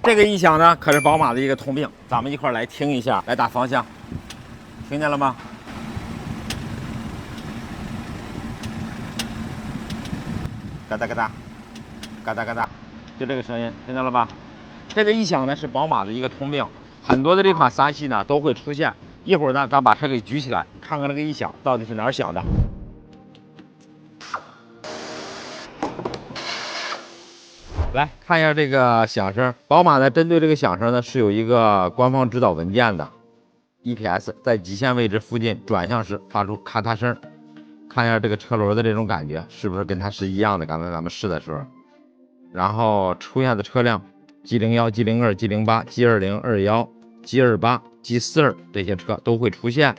这个音响呢，可是宝马的一个通病，咱们一块儿来听一下，来打方向，听见了吗？嘎哒嘎哒，嘎哒嘎哒，就这个声音，听见了吧？这个音响呢是宝马的一个通病，很多的这款3系呢都会出现。一会儿呢，咱把车给举起来，看看这个音响到底是哪儿响的。来看一下这个响声，宝马呢针对这个响声呢是有一个官方指导文件的 ，EPS 在极限位置附近转向时发出咔嗒声，看一下这个车轮的这种感觉是不是跟它是一样的？刚才咱们试的时候，然后出现的车辆 G01、G02、G08、G20、21、G28、G42这些车都会出现，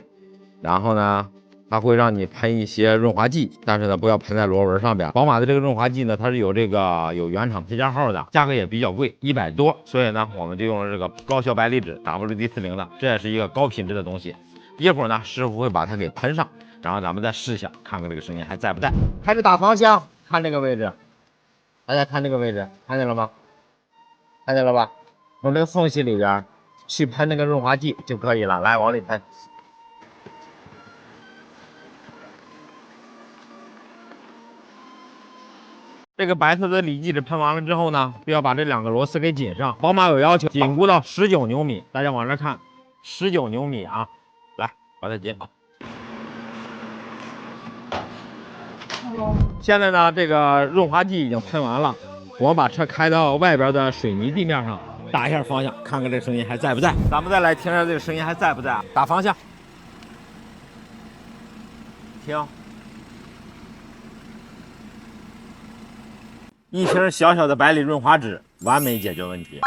然后呢。它会让你喷一些润滑剂，但是呢，不要喷在螺纹上边。宝马的这个润滑剂呢，它是有原厂配件号的，价格也比较贵，100多。所以呢，我们就用了这个高效白离子 WD-40的，这也是一个高品质的东西。一会儿呢，师傅会把它给喷上，然后咱们再试一下，看看这个声音还在不在。开始打方向，看这个位置，大家看这个位置，看见了吗？看见了吧？从这个缝隙里边去喷那个润滑剂就可以了。来，往里喷。这个白色的锂离子喷完了之后呢，就要把这2个螺丝给紧上。宝马有要求，紧箍到19牛米。大家往这看，19牛米啊，来把它紧好。现在呢，这个润滑剂已经喷完了，我把车开到外边的水泥地面上，打一下方向，看看这声音还在不在。咱们再来听一下这个声音还在不在。打方向，听。一瓶小小的百里润滑脂，完美解决问题。